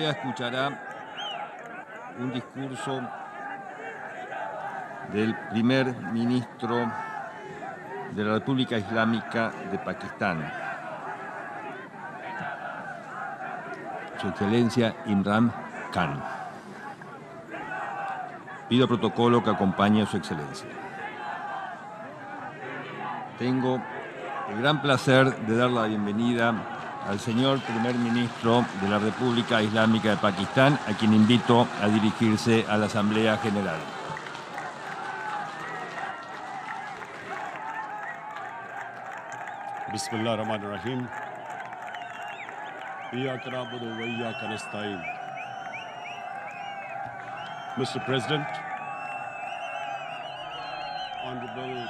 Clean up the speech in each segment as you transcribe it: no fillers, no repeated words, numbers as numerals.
Asamblea escuchará un discurso del primer ministro de la República Islámica de Pakistán, Su Excelencia Imran Khan. Pido protocolo que acompañe a Su Excelencia. Tengo el gran placer de dar la bienvenida al señor primer ministro de la República Islámica de Pakistán, a quien invito a dirigirse a la Asamblea General. Bismillahirrahmanirrahim. Iyyaka na'budu wa iyyaka nasta'in. Mr. President, Honorable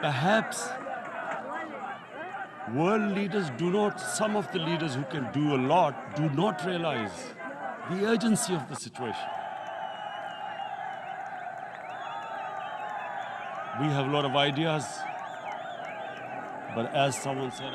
perhaps world leaders do not, some of the leaders who can do a lot, do not realize the urgency of the situation. We have a lot of ideas, but as someone said,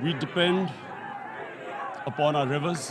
we depend upon our rivers.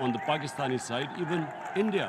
on the Pakistani side, even India.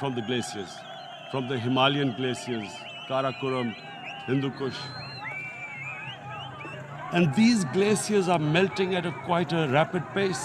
From the glaciers, from the Himalayan glaciers, Karakoram, Hindu Kush. And these glaciers are melting at quite a rapid pace.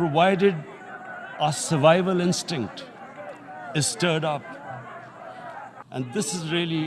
Provided our survival instinct is stirred up. And this is really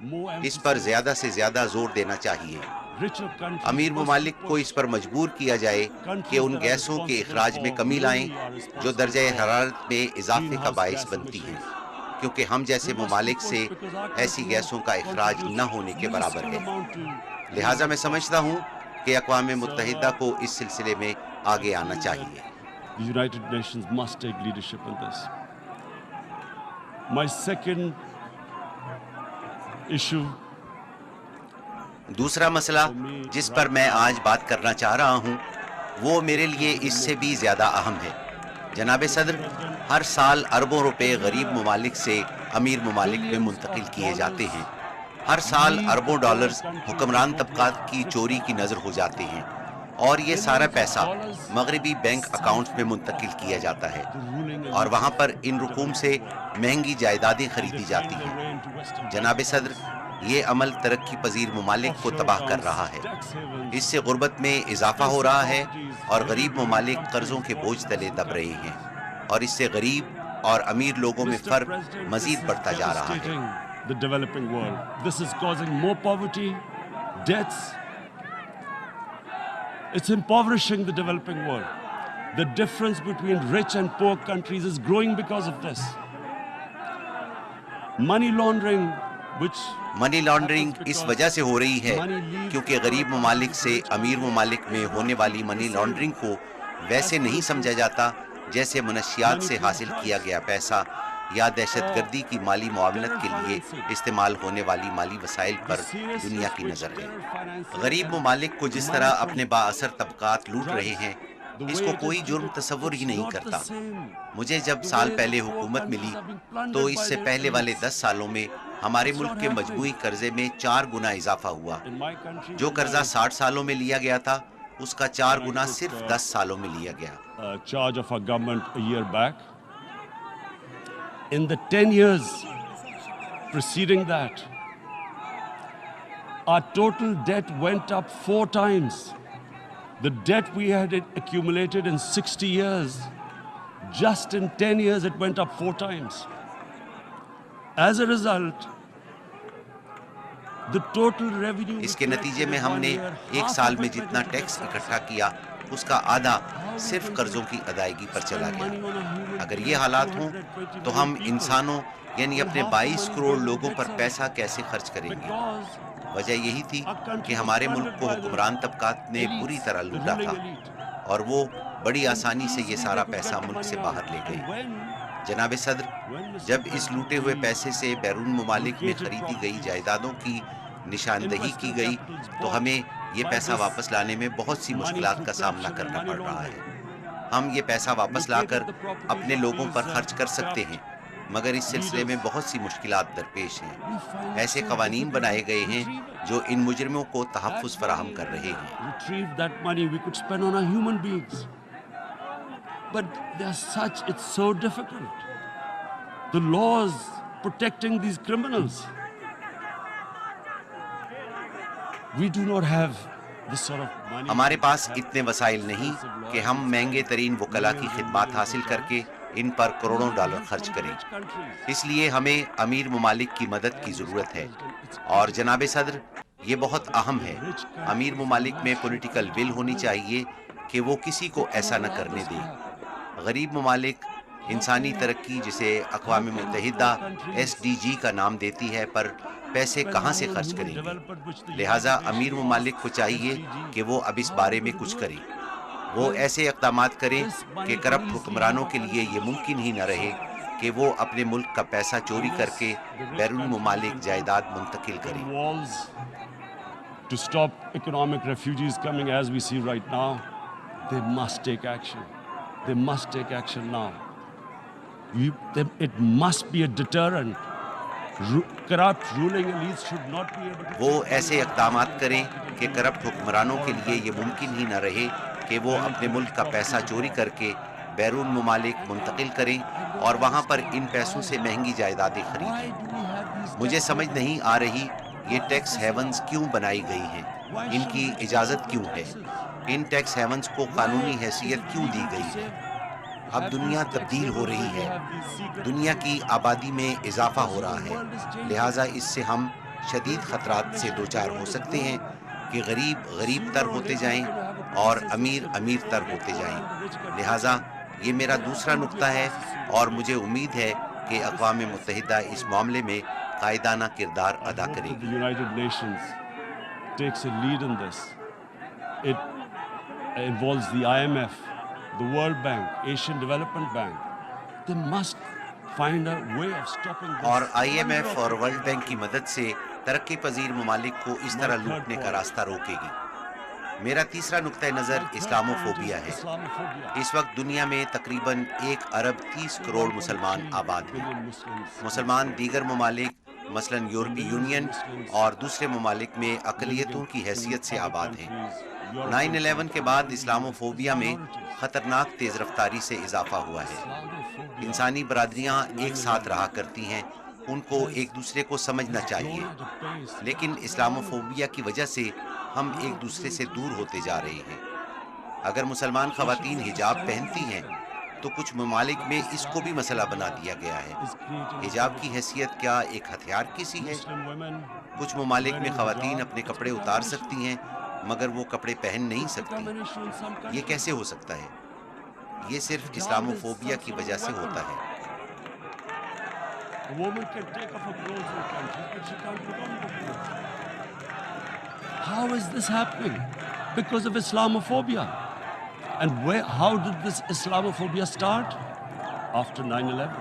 اس پر زیادہ سے زیادہ زور دینا چاہیے۔ امیر ممالک کو اس پر مجبور کیا جائے کہ ان گیسوں کے اخراج میں کمی لائیں جو درجہ حرارت میں اضافے کا باعث بنتی ہیں، کیونکہ ہم جیسے ممالک سے ایسی گیسوں کا اخراج نہ ہونے کے برابر ہے۔ لہٰذا میں سمجھتا ہوں کہ اقوام متحدہ کو اس سلسلے میں آگے آنا چاہیے۔ The United Nations must take leadership in this. My second issue. دوسرا مسئلہ جس پر میں آج بات کرنا چاہ رہا ہوں وہ میرے لیے اس سے بھی زیادہ اہم ہے۔ جناب صدر، ہر سال اربوں روپے غریب ممالک سے امیر ممالک میں منتقل کیے جاتے ہیں۔ ہر سال اربوں ڈالرز حکمران طبقات کی چوری کی نظر ہو جاتے ہیں، اور یہ سارا پیسہ مغربی بینک اکاؤنٹ میں منتقل کیا جاتا ہے، اور وہاں پر ان رقوم سے مہنگی جائیدادیں خریدی جاتی ہیں۔ جناب صدر، یہ عمل ترقی پذیر ممالک کو تباہ کر رہا ہے۔ اس سے غربت میں اضافہ ہو رہا ہے اور غریب ممالک قرضوں کے بوجھ تلے دب رہے ہیں، اور اس سے غریب اور امیر لوگوں میں فرق مزید بڑھتا جا رہا ہے۔ The developing world. This is causing more poverty, deaths. It's impoverishing the developing world. The difference between rich and poor countries is growing because of this. Money laundering, which money laundering اس وجہ سے ہو رہی ہے کیونکہ غریب ممالک سے امیر ممالک میں ہونے والی منی لانڈرنگ کو ویسے نہیں سمجھا جاتا جیسے منشیات سے حاصل کیا گیا پیسہ یا دہشت گردی کی مالی معاونت کے لیے استعمال ہونے والی مالی وسائل پر دنیا کی نظر ہے۔ غریب ممالک کو جس طرح اپنے با اثر طبقات لوٹ رہے ہیں، اس کو کوئی جرم تصور ہی نہیں کرتا۔ مجھے جب سال پہلے حکومت ملی تو اس سے پہلے والے 10 سالوں میں ہمارے ملک کے مجموعی قرضے میں 4 گنا اضافہ ہوا۔ جو قرضہ 60 سالوں میں لیا گیا تھا، اس کا 4 گنا صرف 10 سالوں میں لیا گیا۔ charge of our government a year back. In the 10 years preceding that, our total debt went up 4 times. The debt we had accumulated in 60 years, just in 10 years it went up 4 times. As a result, the total revenue... اس کے نتیجے میں ہم نے ایک سال میں جتنا tax اکٹھا کیا اس کا آدھا صرف قرضوں کی ادائیگی پر چلا گیا۔ اگر یہ حالات ہوں تو ہم انسانوں یعنی اپنے 22 کروڑ لوگوں پر پیسہ کیسے خرچ کریں گے؟ وجہ یہی تھی کہ ہمارے ملک کو حکمران طبقات نے بری طرح لوٹا تھا، اور وہ بڑی آسانی سے یہ سارا پیسہ ملک سے باہر لے گئے۔ جناب صدر، جب اس لوٹے ہوئے پیسے سے بیرون ممالک میں خریدی گئی جائیدادوں کی نشاندہی کی گئی تو ہمیں یہ پیسہ واپس لانے میں بہت سی مشکلات کا سامنا کرنا پڑ رہا ہے۔ ہم یہ پیسہ واپس لا کر اپنے لوگوں پر خرچ کر سکتے ہیں، مگر اس سلسلے میں بہت سی مشکلات درپیش ہیں۔ ایسے قوانین بنائے گئے ہیں جو ان مجرموں کو تحفظ فراہم کر رہے ہیں۔ Retrieve that money we could spend on our human beings. But they're such, it's so difficult. The laws protecting these criminals. We do not have this sort of money. ہمارے پاس اتنے وسائل نہیں کہ ہم مہنگے ترین وکلا کی خدمات حاصل کر کے ان پر کروڑوں ڈالر خرچ کریں۔ اس لیے ہمیں امیر ممالک کی مدد کی ضرورت ہے، اور جناب صدر یہ بہت اہم ہے۔ امیر ممالک میں پولیٹیکل ول ہونی چاہیے کہ وہ کسی کو ایسا نہ کرنے دیں۔ غریب ممالک انسانی ترقی جسے اقوام متحدہ SDG کا نام دیتی ہے پر پیسے کہاں سے خرچ کریں گے؟ لہٰذا امیر ممالک کو چاہیے کہ وہ اب اس بارے میں کچھ کریں۔ وہ ایسے اقدامات کریں کہ کرپٹ حکمرانوں کے لیے یہ ممکن ہی نہ رہے کہ وہ اپنے ملک کا پیسہ چوری کر کے بیرون ممالک جائیداد منتقل کریں۔ To stop economic refugees coming as we see right now, they must take action. They must take action now. It must be a deterrent. Corrupt ruling elites should not be able to... وہ ایسے اقدامات کریں کہ corrupt حکمرانوں کے لیے یہ ممکن ہی نہ رہے کہ وہ اپنے ملک کا پیسہ چوری کر کے بیرون ممالک منتقل کریں اور وہاں پر ان پیسوں سے مہنگی جائیدادیں خریدیں۔ مجھے سمجھ نہیں آ رہی یہ ٹیکس ہیونز کیوں بنائی گئی ہیں، ان کی اجازت کیوں ہے، ان ٹیکس ہیونز کو قانونی حیثیت کیوں دی گئی ہے۔ اب دنیا تبدیل ہو رہی ہے، دنیا کی آبادی میں اضافہ ہو رہا ہے، لہٰذا اس سے ہم شدید خطرات سے دوچار ہو سکتے ہیں کہ غریب غریب تر ہوتے جائیں اور امیر امیر تر ہوتے جائیں۔ لہٰذا یہ میرا دوسرا نقطہ ہے اور مجھے امید ہے کہ اقوام متحدہ اس معاملے میں قائدانہ کردار ادا کرے گی۔ United Nations takes a lead in this. It involves the IMF, the World Bank, Asian Development Bank. They must find a way of stopping this. اور IMF اور ورلڈ بینک کی مدد سے ترقی پذیر ممالک کو اس طرح لوٹنے کا راستہ روکے گی۔ میرا تیسرا نقطہ نظر اسلام فوبیا ہے۔ اس وقت دنیا میں تقریباً 1 ارب 30 کروڑ مسلمان آباد ہیں۔ مسلمان دیگر ممالک مثلاً یورپی یونین اور دوسرے ممالک میں اقلیتوں کی حیثیت سے آباد ہیں۔ 9/11 کے بعد اسلام فوبیا میں خطرناک تیز رفتاری سے اضافہ ہوا ہے۔ انسانی برادریاں ایک ساتھ رہا کرتی ہیں، ان کو ایک دوسرے کو سمجھنا چاہیے، لیکن اسلام فوبیا کی وجہ سے ہم ایک دوسرے سے دور ہوتے جا رہے ہیں۔ اگر مسلمان خواتین حجاب پہنتی ہیں تو کچھ ممالک میں اس کو بھی مسئلہ بنا دیا گیا ہے۔ حجاب کی حیثیت کیا ایک ہتھیار کی سی ہے؟ کچھ ممالک میں خواتین اپنے کپڑے اتار سکتی ہیں مگر وہ کپڑے پہن نہیں سکتی۔ یہ کیسے ہو سکتا ہے؟ یہ صرف اسلام فوبیا کی وجہ سے ہوتا ہے۔ A woman can take off her clothes in countries, but she can't put on the clothes. How is this happening? Because of Islamophobia. And how did this Islamophobia start? After 9/11.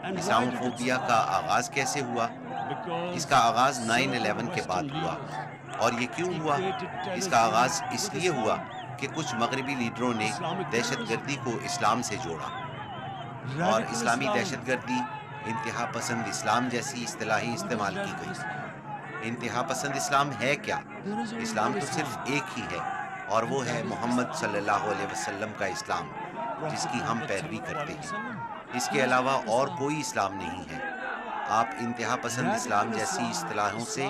And Islam phobia کا آغاز کیسے ہوا؟ اس کا آغاز 9/11 کے بعد ہوا۔ اور یہ کیوں ہوا؟ اس کا آغاز اس لیے ہوا کہ کچھ مغربی لیڈروں نے دہشت گردی کو اسلام سے جوڑا، اور اسلامی دہشت گردی انتہا پسند اسلام جیسی اصطلاحیں استعمال کی گئی۔ انتہا پسند اسلام ہے کیا؟ اسلام تو صرف ایک ہی ہے، اور وہ ہے محمد صلی اللہ علیہ وسلم کا اسلام، جس کی ہم پیروی کرتے ہیں۔ اس کے علاوہ اور کوئی اسلام نہیں ہے۔ آپ انتہا پسند اسلام جیسی اصطلاحوں سے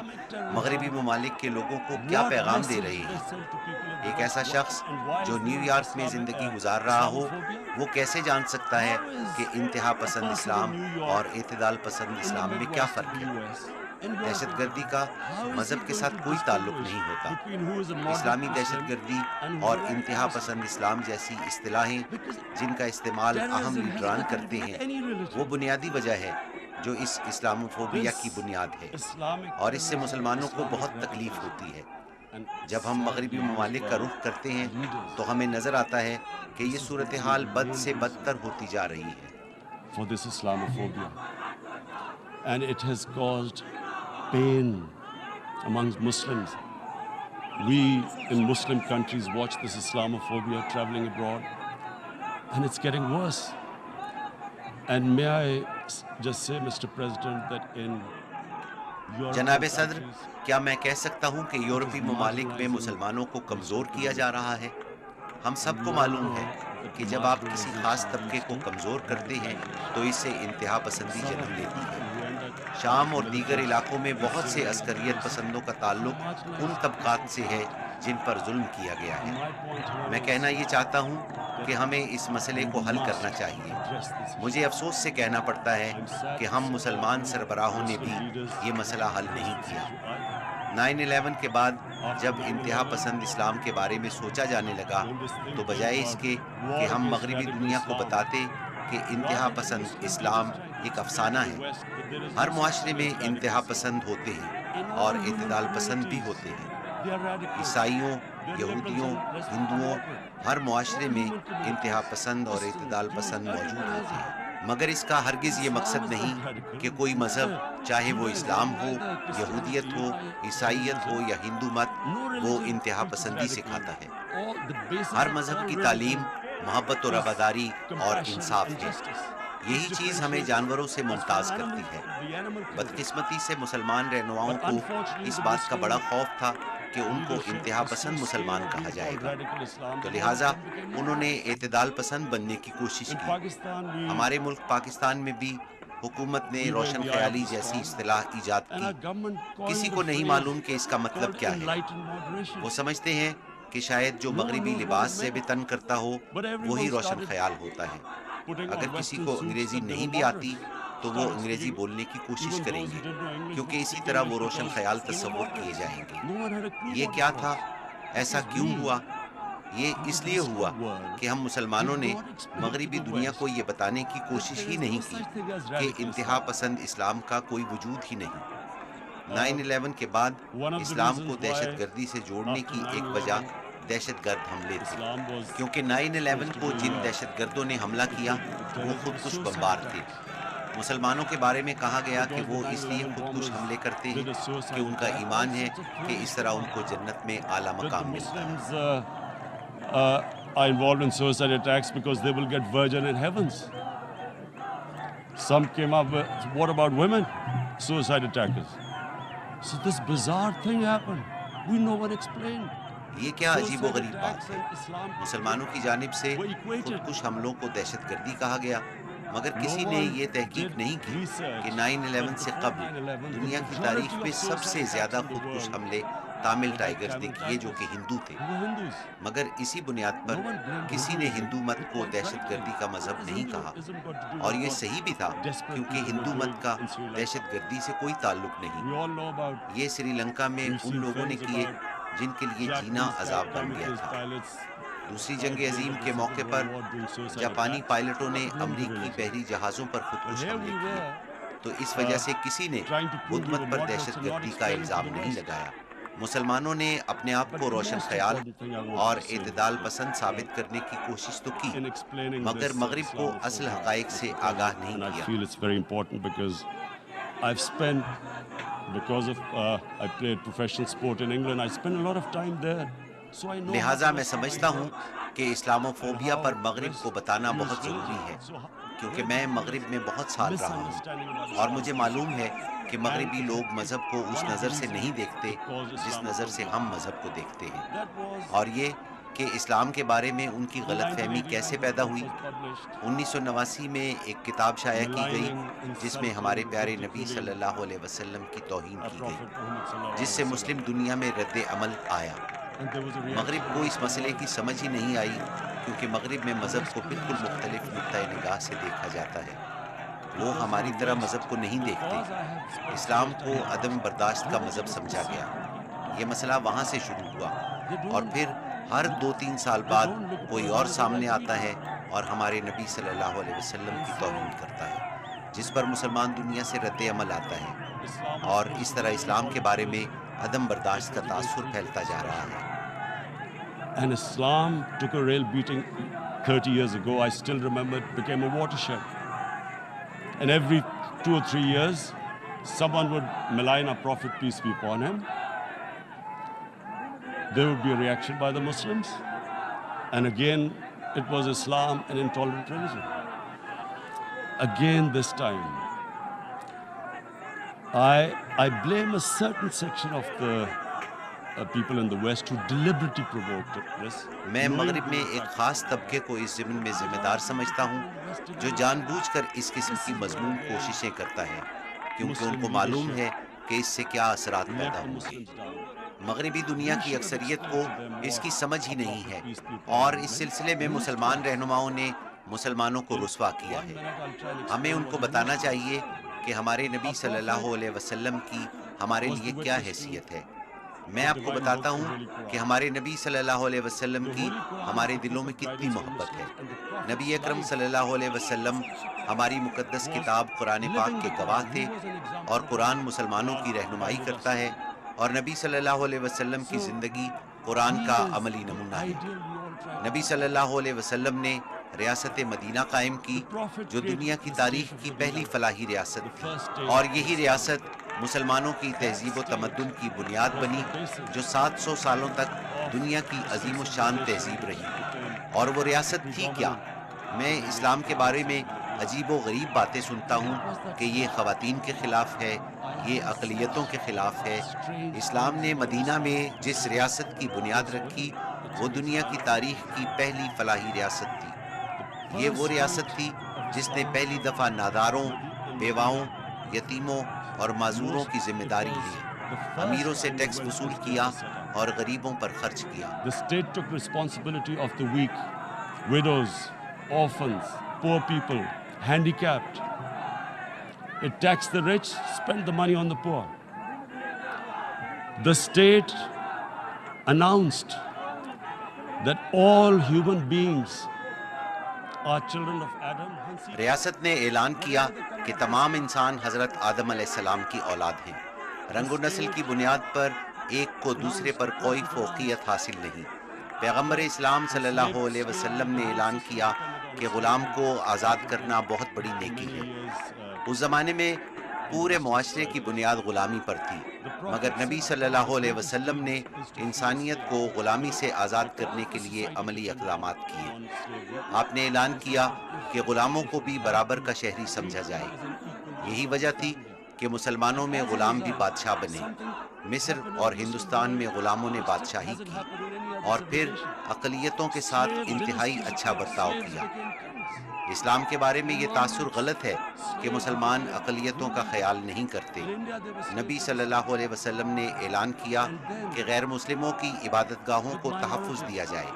مغربی ممالک کے لوگوں کو کیا پیغام دے رہے ہیں؟ ایک ایسا شخص جو نیو یارک میں زندگی گزار رہا ہو، وہ کیسے جان سکتا ہے کہ انتہا پسند اسلام اور اعتدال پسند اسلام میں کیا فرق ہے؟ دہشت گردی کا مذہب کے ساتھ کوئی تعلق نہیں ہوتا۔ اسلامی دہشت گردی اور انتہا پسند اسلام جیسی اصطلاحیں جن کا استعمال اہم لیڈران کرتے ہیں، وہ بنیادی وجہ ہے جو اس اسلاموفوبیا کی بنیاد ہے، اور اس سے مسلمانوں کو بہت تکلیف ہوتی ہے۔ جب ہم مغربی ممالک کا رخ کرتے ہیں تو ہمیں نظر آتا ہے کہ یہ صورتحال بد سے بدتر ہوتی جا رہی ہے۔ For this Islamophobia, and it has caused pain amongst Muslims. We in Muslim countries watch this Islamophobia traveling abroad, and it's getting worse. And may I just say, Mr. President, that in جناب صدر، کیا میں کہہ سکتا ہوں کہ یورپی ممالک میں مسلمانوں کو کمزور کیا جا رہا ہے؟ ہم سب کو معلوم ہے کہ جب آپ کسی خاص طبقے کو کمزور کرتے ہیں تو اس سے انتہا پسندی جنم لیتی ہے۔ شام اور دیگر علاقوں میں بہت سے عسکریت پسندوں کا تعلق ان طبقات سے ہے جن پر ظلم کیا گیا ہے۔ میں کہنا یہ چاہتا ہوں کہ ہمیں اس مسئلے کو حل کرنا چاہیے۔ مجھے افسوس سے کہنا پڑتا ہے کہ ہم مسلمان سربراہوں نے بھی یہ مسئلہ حل نہیں کیا۔ 9/11 کے بعد جب انتہا پسند اسلام کے بارے میں سوچا جانے لگا تو بجائے اس کے کہ ہم مغربی دنیا کو بتاتے کہ انتہا پسند اسلام ایک افسانہ ہے، ہر معاشرے میں انتہا پسند ہوتے ہیں اور اعتدال پسند بھی ہوتے ہیں۔ عیسائیوں، یہودیوں، ہندوؤں، ہر معاشرے میں انتہا پسند اور اعتدال پسند موجود ہوتے ہیں، مگر اس کا ہرگز یہ مقصد نہیں کہ کوئی مذہب، چاہے وہ اسلام ہو، یہودیت ہو، عیسائیت ہو یا ہندو مت، وہ انتہا پسندی سکھاتا ہے۔ ہر مذہب کی تعلیم محبت و رواداری اور انصاف ہے۔ یہی چیز ہمیں جانوروں سے ممتاز کرتی ہے۔ بدقسمتی سے مسلمان رہنماؤں کو اس بات کا بڑا خوف تھا کہ ان کو انتہا پسند مسلمان کہا جائے گا، تو لہٰذا انہوں نے اعتدال پسند بننے کی کوشش کی۔ ہمارے ملک پاکستان میں بھی حکومت نے روشن خیالی جیسی اصطلاح ایجاد کی۔ کسی کو نہیں معلوم کہ اس کا مطلب کیا ہے۔ وہ سمجھتے ہیں کہ شاید جو مغربی لباس سے بھی تن کرتا ہو وہی روشن خیال ہوتا ہے۔ اگر کسی کو انگریزی نہیں بھی آتی تو وہ انگریزی بولنے کی کوشش کریں گے، کیونکہ اسی طرح وہ روشن خیال تصور کیے جائیں گے۔ یہ کیا تھا؟ ایسا کیوں ہوا؟ یہ اس لیے ہوا کہ ہم مسلمانوں نے مغربی دنیا کو یہ بتانے کی کوشش ہی نہیں کی کہ انتہا پسند اسلام کا کوئی وجود ہی نہیں۔ 9/11 کے بعد اسلام کو دہشت گردی سے جوڑنے کی ایک وجہ دہشت گرد حملے تھے، کیونکہ 9/11 کو جن دہشت گردوں نے حملہ کیا وہ خود کش بمبار تھے۔ مسلمانوں کے بارے میں کہا گیا کہ وہ اس لیے خود کش حملے کرتے ہیں کہ ان کا ایمان ہے کہ اس طرح ان کو جنت میں اعلیٰ مقام ملتا ہے۔ Are involved in suicide attacks because they will get virgin in heavens. Some came up with, what about women? Suicide attackers. So this bizarre thing happened. We no one explained. یہ کیا عجیب و غریب بات ہے، مسلمانوں کی جانب سے خود کش حملوں کو دہشت گردی کہا گیا، مگر کسی نے یہ تحقیق نہیں کی کہ 9/11 سے قبل دنیا کی تاریخ میں سب سے زیادہ خود کش حملے تامل ٹائیگرز نے کیے جو کہ ہندو تھے، مگر اسی بنیاد پر کسی نے ہندو مت کو دہشت گردی کا مذہب نہیں کہا، اور یہ صحیح بھی تھا کیونکہ ہندو مت کا دہشت گردی سے کوئی تعلق نہیں۔ یہ سری لنکا میں ان لوگوں نے کیے جن کے لیے جینا عذاب بن گیا تھا۔ دوسری جنگ عظیم کے موقع پر جاپانی پائلٹوں نے امریکی بحری جہازوں پر خودکش حملے کیے، تو اس وجہ سے کسی نے بدھ مت پر دہشت گردی کا الزام نہیں لگایا۔ مسلمانوں نے اپنے آپ کو روشن خیال اور اعتدال پسند ثابت کرنے کی کوشش تو کی، مگر مغرب کو اصل حقائق سے آگاہ نہیں کیا۔ Because of I played professional sport in England, I spent a lot of time there. So I know. لہٰذا میں سمجھتا ہوں کہ اسلاموفوبیا پر مغرب کو بتانا بہت ضروری ہے، کیونکہ میں مغرب میں بہت سال رہا ہوں، اور مجھے معلوم ہے کہ مغربی لوگ مذہب کو اس نظر سے نہیں دیکھتے جس نظر سے ہم مذہب کو دیکھتے ہیں، اور یہ کہ اسلام کے بارے میں ان کی غلط فہمی کیسے پیدا ہوئی۔ 1989 میں ایک کتاب شائع کی گئی جس میں ہمارے پیارے نبی صلی اللہ علیہ وسلم کی توہین کی گئی، جس سے مسلم دنیا میں رد عمل آیا۔ مغرب کو اس مسئلے کی سمجھ ہی نہیں آئی، کیونکہ مغرب میں مذہب کو بالکل مختلف نقطۂ نگاہ سے دیکھا جاتا ہے۔ وہ ہماری طرح مذہب کو نہیں دیکھتے، اسلام کو عدم برداشت کا مذہب سمجھا گیا۔ یہ مسئلہ وہاں سے شروع ہوا، اور پھر ہر 2-3 سال بعد کوئی اور سامنے آتا ہے اور ہمارے نبی صلی اللہ علیہ وسلم کی توہین کرتا ہے، جس پر مسلمان دنیا سے رد عمل آتا ہے، اور اس طرح اسلام کے بارے میں عدم برداشت کا تاثر پھیلتا جا رہا ہے۔ And Islam took a real beating 30 years ago. I still remember it became a watershed. And every 2 or 3 years, someone would malign our Prophet, peace be upon him. There would be a reaction by the Muslims. And again, it was Islam, an intolerant religion. Again this time, I blame a certain section of the people in the West who deliberately provoked this. میں مغرب میں ایک خاص طبقے کو اس ضمن میں ذمہ دار سمجھتا ہوں جو جان بوجھ کر اس قسم کی مذموم کوششیں کرتا ہے، کیونکہ ان کو معلوم ہے کہ اس سے کیا اثرات پیدا ہوں گے۔ مغربی دنیا کی اکثریت کو اس کی سمجھ ہی نہیں ہے، اور اس سلسلے میں مسلمان رہنماؤں نے مسلمانوں کو رسوا کیا ہے۔ ہمیں ان کو بتانا چاہیے کہ ہمارے نبی صلی اللہ علیہ وسلم کی ہمارے لیے کیا حیثیت ہے۔ میں آپ کو بتاتا ہوں کہ ہمارے نبی صلی اللہ علیہ وسلم کی ہمارے دلوں میں کتنی محبت ہے۔ نبی اکرم صلی اللہ علیہ وسلم ہماری مقدس کتاب قرآن پاک کے گواہ تھے، اور قرآن مسلمانوں کی رہنمائی کرتا ہے، اور نبی صلی اللہ علیہ وسلم کی زندگی قرآن کا عملی نمونہ ہے۔ نبی صلی اللہ علیہ وسلم نے ریاست مدینہ قائم کی جو دنیا کی تاریخ کی پہلی فلاحی ریاست تھی، اور یہی ریاست مسلمانوں کی تہذیب و تمدن کی بنیاد بنی جو 700 سالوں تک دنیا کی عظیم الشان تہذیب رہی۔ اور وہ ریاست تھی کیا؟ میں اسلام کے بارے میں عجیب و غریب باتیں سنتا ہوں کہ یہ خواتین کے خلاف ہے، یہ اقلیتوں کے خلاف ہے۔ اسلام نے مدینہ میں جس ریاست کی بنیاد رکھی وہ دنیا کی تاریخ کی پہلی فلاحی ریاست تھی۔ یہ وہ ریاست تھی جس نے پہلی دفعہ ناداروں، بیواؤں، یتیموں اور معذوروں کی ذمہ داری لی، امیروں سے ٹیکس وصول کیا اور غریبوں پر خرچ کیا۔ The state took responsibility of the weak, widows, orphans, poor people, handicapped. It taxed the rich, spent the money on the poor. The state announced that all human beings are children of Adam. ریاست نے اعلان کیا کہ تمام انسان حضرت آدم علیہ السلام کی اولاد ہیں. رنگ و نسل کی بنیاد پر ایک کو دوسرے پر کوئی فوقیت حاصل نہیں. پیغمبر اسلام صلی اللہ علیہ وسلم نے اعلان کیا کہ غلام کو آزاد کرنا بہت بڑی نیکی ہے. اس زمانے میں پورے معاشرے کی بنیاد غلامی پر تھی، مگر نبی صلی اللہ علیہ وسلم نے انسانیت کو غلامی سے آزاد کرنے کے لیے عملی اقدامات کیے. آپ نے اعلان کیا کہ غلاموں کو بھی برابر کا شہری سمجھا جائے. یہی وجہ تھی کہ مسلمانوں میں غلام بھی بادشاہ بنے. مصر اور ہندوستان میں غلاموں نے بادشاہی کی اور پھر اقلیتوں کے ساتھ انتہائی اچھا برتاؤ کیا. اسلام کے بارے میں یہ تاثر غلط ہے کہ مسلمان اقلیتوں کا خیال نہیں کرتے. نبی صلی اللہ علیہ وسلم نے اعلان کیا کہ غیر مسلموں کی عبادت گاہوں کو تحفظ دیا جائے.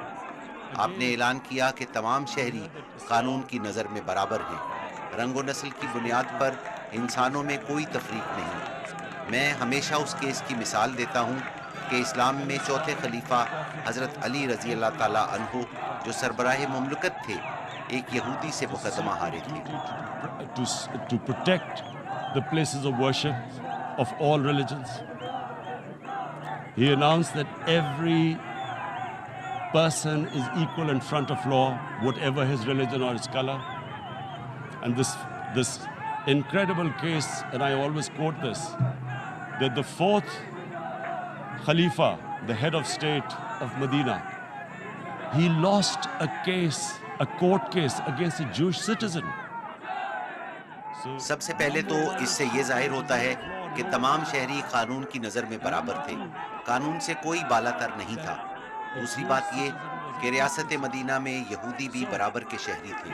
آپ نے اعلان کیا کہ تمام شہری قانون کی نظر میں برابر ہیں. رنگ و نسل کی بنیاد پر انسانوں میں کوئی تفریق نہیں. میں ہمیشہ اس کیس کی مثال دیتا ہوں کہ اسلام میں چوتھے خلیفہ حضرت علی رضی اللہ تعالیٰ عنہ جو سربراہ مملکت تھے، ایک یہودی سے مقدمہ ہارے تھے. To protect the places of worship of all religions. He announced that every person is equal in front of law, whatever his religion or his color. And this incredible case, and I always quote this, that the fourth Khalifa, the head of state of Medina, he lost a court case against a Jewish citizen. سب سے پہلے تو اس سے یہ ظاہر ہوتا ہے کہ تمام شہری قانون کی نظر میں برابر تھے. قانون سے کوئی بالاتر نہیں تھا. دوسری بات یہ کہ ریاست مدینہ میں یہودی بھی برابر کے شہری تھے.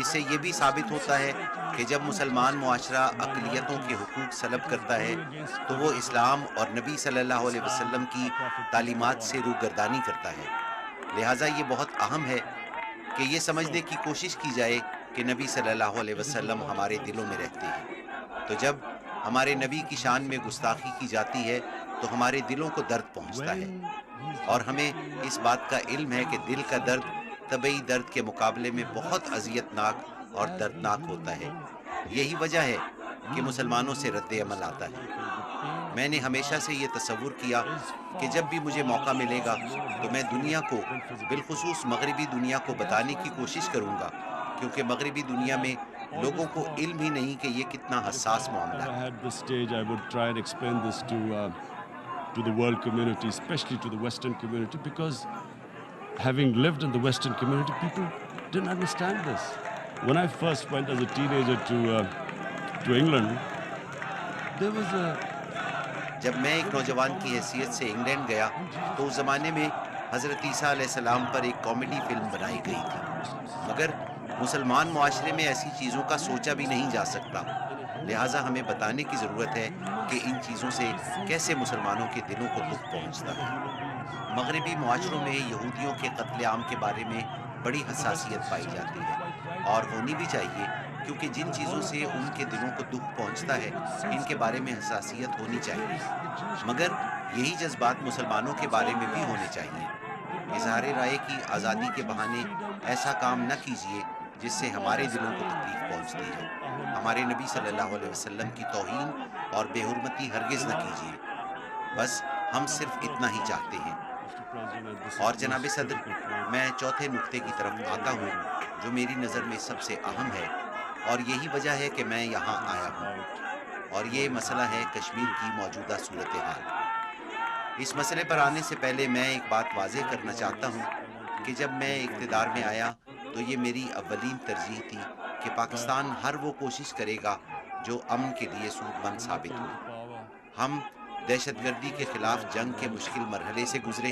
اس سے یہ بھی ثابت ہوتا ہے کہ جب مسلمان معاشرہ اقلیتوں کے حقوق سلب کرتا ہے تو وہ اسلام اور نبی صلی اللہ علیہ وسلم کی تعلیمات سے روگردانی کرتا ہے. لہٰذا یہ بہت اہم ہے کہ یہ سمجھنے کی کوشش کی جائے کہ نبی صلی اللہ علیہ وسلم ہمارے دلوں میں رہتے ہیں. تو جب ہمارے نبی کی شان میں گستاخی کی جاتی ہے تو ہمارے دلوں کو درد پہنچتا ہے، اور ہمیں اس بات کا علم ہے کہ دل کا درد طبعی درد کے مقابلے میں بہت اذیت ناک اور دردناک ہوتا ہے. یہی وجہ ہے کہ مسلمانوں سے رد عمل آتا ہے. میں نے ہمیشہ سے یہ تصور کیا کہ جب بھی مجھے موقع ملے گا تو میں دنیا کو، بالخصوص مغربی دنیا کو بتانے کی کوشش کروں گا، کیونکہ مغربی دنیا میں لوگوں کو علم ہی نہیں کہ یہ کتنا حساس معاملہ ہے. To the world community, especially to the Western community, because having lived in the Western community, people didn't understand this. When I first went as a teenager to England, there was a... جب میں ایک نوجوان کی حیثیت سے England گیا تو اس زمانے میں حضرت عیسیٰ علیہ السلام پر ایک کامیڈی فلم بنائی گئی تھی، مگر مسلمان معاشرے میں ایسی چیزوں کا سوچا بھی نہیں جا سکتا. لہٰذا ہمیں بتانے کی ضرورت ہے کہ ان چیزوں سے کیسے مسلمانوں کے دلوں کو دکھ پہنچتا ہے. مغربی معاشروں میں یہودیوں کے قتل عام کے بارے میں بڑی حساسیت پائی جاتی ہے، اور ہونی بھی چاہیے، کیونکہ جن چیزوں سے ان کے دلوں کو دکھ پہنچتا ہے ان کے بارے میں حساسیت ہونی چاہیے. مگر یہی جذبات مسلمانوں کے بارے میں بھی ہونے چاہیے. اظہار رائے کی آزادی کے بہانے ایسا کام نہ کیجیے جس سے ہمارے دلوں کو تکلیف پہنچتی ہے. ہمارے نبی صلی اللہ علیہ وسلم کی توہین اور بے حرمتی ہرگز نہ کیجیے. بس ہم صرف اتنا ہی چاہتے ہیں. اور جناب صدر، میں چوتھے نقطے کی طرف آتا ہوں جو میری نظر میں سب سے اہم ہے، اور یہی وجہ ہے کہ میں یہاں آیا ہوں، اور یہ مسئلہ ہے کشمیر کی موجودہ صورتحال. اس مسئلے پر آنے سے پہلے میں ایک بات واضح کرنا چاہتا ہوں کہ جب میں اقتدار میں آیا تو یہ میری اولین ترجیح تھی کہ پاکستان ہر وہ کوشش کرے گا جو امن کے لیے سود مند ثابت ہو. ہم دہشت گردی کے خلاف جنگ کے مشکل مرحلے سے گزرے.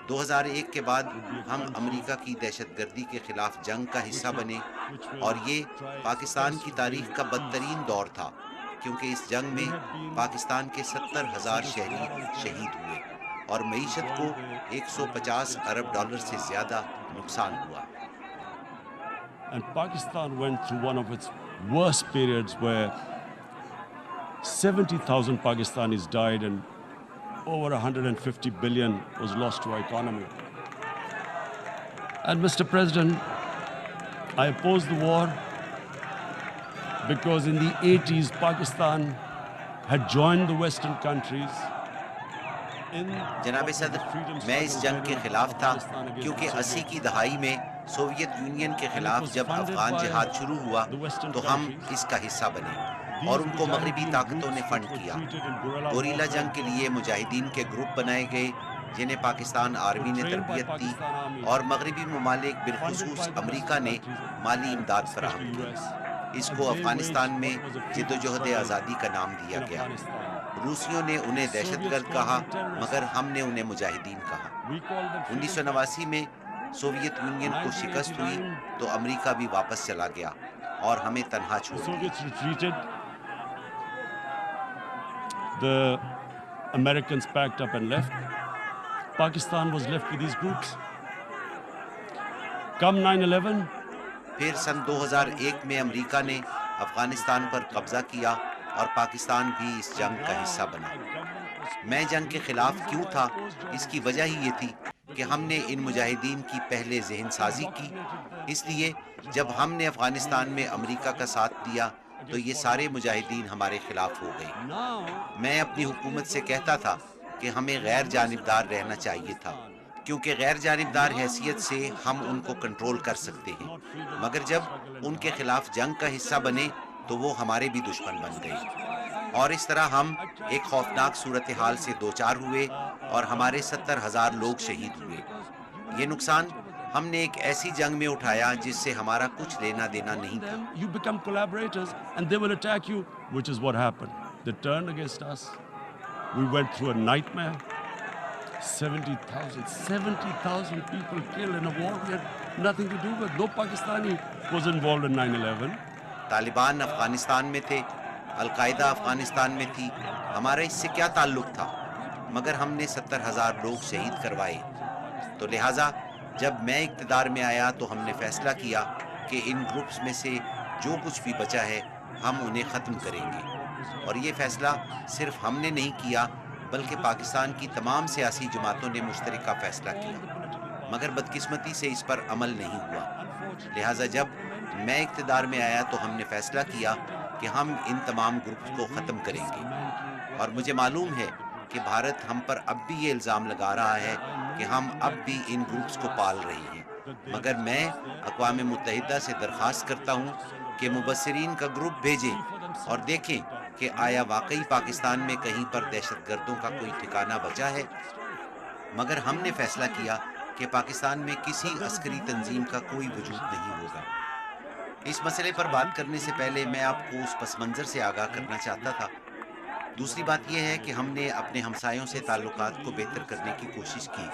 2001 کے بعد ہم امریکہ کی دہشت گردی کے خلاف جنگ کا حصہ بنے، اور یہ پاکستان کی تاریخ کا بدترین دور تھا، کیونکہ اس جنگ میں پاکستان کے 70,000 شہری شہید ہوئے اور معیشت کو $150 ارب سے زیادہ نقصان ہوا. And Pakistan went through one of its worst periods where 70,000 Pakistanis died and over 150 billion was lost to our economy. And Mr. President, I opposed the war because in the 80s, Pakistan had joined the Western countries. جناب صدر، میں اس جنگ کے خلاف تھا کیونکہ 80 کی دہائی میں سوویت یونین کے خلاف جب افغان جہاد شروع ہوا تو ہم اس کا حصہ بنے اور ان کو مغربی طاقتوں نے فنڈ کیا۔ گوریلا جنگ کے لیے مجاہدین کے گروپ بنائے گئے جنہیں پاکستان آرمی نے تربیت دی اور مغربی ممالک بالخصوص امریکہ نے مالی امداد فراہم کی۔ اس کو افغانستان میں جدوجہد آزادی کا نام دیا گیا۔ روسیوں نے انہیں دہشت گرد کہا مگر ہم نے انہیں مجاہدین کہا۔ 1989 میں سوویت یونین کو شکست ہوئی تو امریکہ بھی واپس چلا گیا اور ہمیں تنہا چھوڑ دیا۔ The Americans packed up and left. Pakistan was left with these groups. Come 9/11. پھر سن 2001 میں امریکہ نے افغانستان پر قبضہ کیا اور پاکستان بھی اس جنگ کا حصہ بنا۔ میں جنگ کے خلاف کیوں تھا؟ اس کی وجہ ہی یہ تھی کہ ہم نے ان مجاہدین کی پہلے ذہن سازی کی۔ اس لیے جب ہم نے افغانستان میں امریکہ کا ساتھ دیا تو یہ سارے مجاہدین ہمارے خلاف ہو گئے۔ میں اپنی حکومت سے کہتا تھا کہ ہمیں غیر جانبدار رہنا چاہیے تھا کیونکہ غیر جانبدار حیثیت سے ہم ان کو کنٹرول کر سکتے ہیں، مگر جب ان کے خلاف جنگ کا حصہ بنے تو وہ ہمارے بھی دشمن بن گئے اور اس طرح ہم ایک خوفناک صورتحال سے دوچار ہوئے اور ہمارے 70,000 لوگ شہید ہوئے۔ یہ نقصان ہم نے ایک ایسی جنگ میں اٹھایا جس سے ہمارا کچھ لینا دینا نہیں تھا۔ You become collaborators and they will attack you, which is what happened. They turned against us. We went through a nightmare. 70,000 people killed in a war we had nothing to do with. No Pakistani was involved in 9/11. Taliban Afghanistan میں تھے، القاعدہ افغانستان میں تھی، ہمارا اس سے کیا تعلق تھا؟ مگر ہم نے 70,000 لوگ شہید کروائے۔ تو لہٰذا جب میں اقتدار میں آیا تو ہم نے فیصلہ کیا کہ ان گروپس میں سے جو کچھ بھی بچا ہے ہم انہیں ختم کریں گے، اور یہ فیصلہ صرف ہم نے نہیں کیا بلکہ پاکستان کی تمام سیاسی جماعتوں نے مشترکہ فیصلہ کیا، مگر بدقسمتی سے اس پر عمل نہیں ہوا۔ لہٰذا جب میں اقتدار میں آیا تو ہم نے فیصلہ کیا کہ ہم ان تمام گروپس کو ختم کریں گے، اور مجھے معلوم ہے کہ بھارت ہم پر اب بھی یہ الزام لگا رہا ہے کہ ہم اب بھی ان گروپس کو پال رہے ہیں، مگر میں اقوام متحدہ سے درخواست کرتا ہوں کہ مبصرین کا گروپ بھیجیں اور دیکھیں کہ آیا واقعی پاکستان میں کہیں پر دہشت گردوں کا کوئی ٹھکانہ بچا ہے۔ مگر ہم نے فیصلہ کیا کہ پاکستان میں کسی عسکری تنظیم کا کوئی وجود نہیں ہوگا۔ اس مسئلے پر بات کرنے سے پہلے میں آپ کو اس پس منظر سے آگاہ کرنا چاہتا تھا۔ دوسری بات یہ ہے کہ ہم نے اپنے ہمسایوں سے تعلقات کو بہتر کرنے کی کوشش کی۔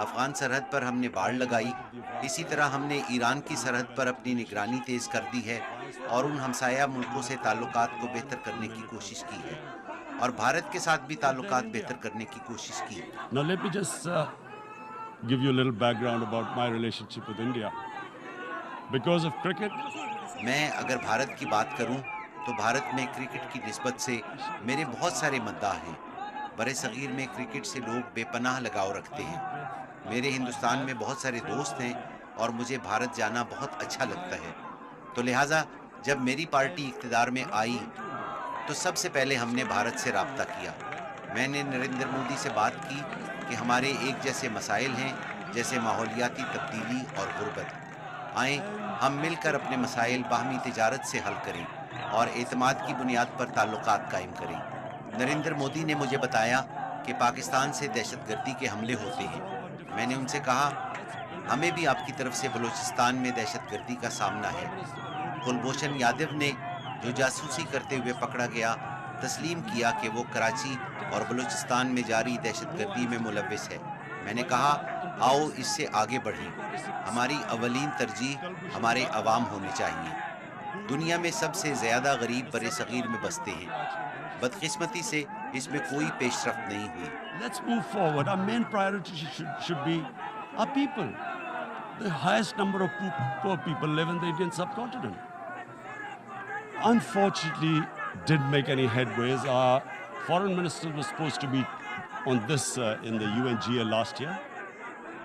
افغان سرحد پر ہم نے باڑ لگائی، اسی طرح ہم نے ایران کی سرحد پر اپنی نگرانی تیز کر دی ہے اور ان ہمسایہ ملکوں سے تعلقات کو بہتر کرنے کی کوشش کی ہے، اور بھارت کے ساتھ بھی تعلقات بہتر کرنے کی کوشش کی۔ Now let me just give you a little background about my relationship with India. Because of cricket, میں اگر بھارت کی بات کروں تو بھارت میں کرکٹ کی نسبت سے میرے بہت سارے مداح ہیں۔ برِ صغیر میں کرکٹ سے لوگ بے پناہ لگاؤ رکھتے ہیں۔ میرے ہندوستان میں بہت سارے دوست ہیں اور مجھے بھارت جانا بہت اچھا لگتا ہے۔ تو لہٰذا جب میری پارٹی اقتدار میں آئی تو سب سے پہلے ہم نے بھارت سے رابطہ کیا۔ میں نے نریندر مودی سے بات کی کہ ہمارے ایک جیسے مسائل ہیں جیسے ماحولیاتی تبدیلی اور غربت، آئیں ہم مل کر اپنے مسائل باہمی تجارت سے حل کریں اور اعتماد کی بنیاد پر تعلقات قائم کریں۔ نریندر مودی نے مجھے بتایا کہ پاکستان سے دہشت گردی کے حملے ہوتے ہیں۔ میں نے ان سے کہا ہمیں بھی آپ کی طرف سے بلوچستان میں دہشت گردی کا سامنا ہے۔ کلبھوشن یادو نے جو جاسوسی کرتے ہوئے پکڑا گیا تسلیم کیا کہ وہ کراچی اور بلوچستان میں جاری دہشت گردی میں ملوث ہے۔ میں نے کہا آؤ اس سے آگے بڑھیں، ہماری اولین ترجیح ہمارے عوام ہونے چاہیے۔ دنیا میں سب سے زیادہ غریب برِ صغیر میں بستے ہیں، بدقسمتی سے اس میں کوئی پیش رفت نہیں ہوئی۔ let's move forward. Our main priority should be our people. The highest number of poor people live in the Indian subcontinent. Unfortunately, didn't make any headways. Our foreign minister was supposed to be on this in the UNGA last year.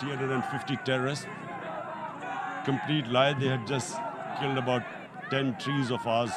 350 terrorists, complete lie. They had just killed about 10 trees of ours.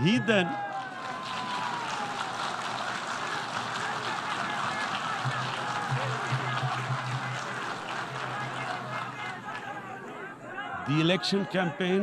He then the election campaign.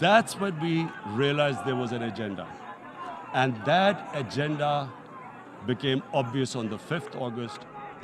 That's when we realized there was an agenda, and that agenda became obvious on the 5th August.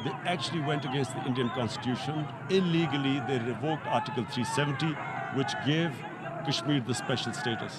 They actually went against the Indian Constitution. Illegally, they revoked Article 370, which gave Kashmir the special status.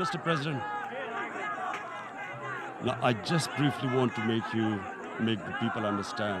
Mr. President, now I just briefly want to make the people understand.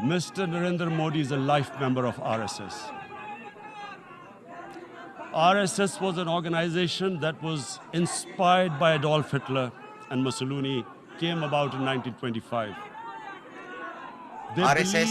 Mr. Narendra Modi is a life member of RSS. RSS was an organization that was inspired by Adolf Hitler and Mussolini, came about in 1925. RSS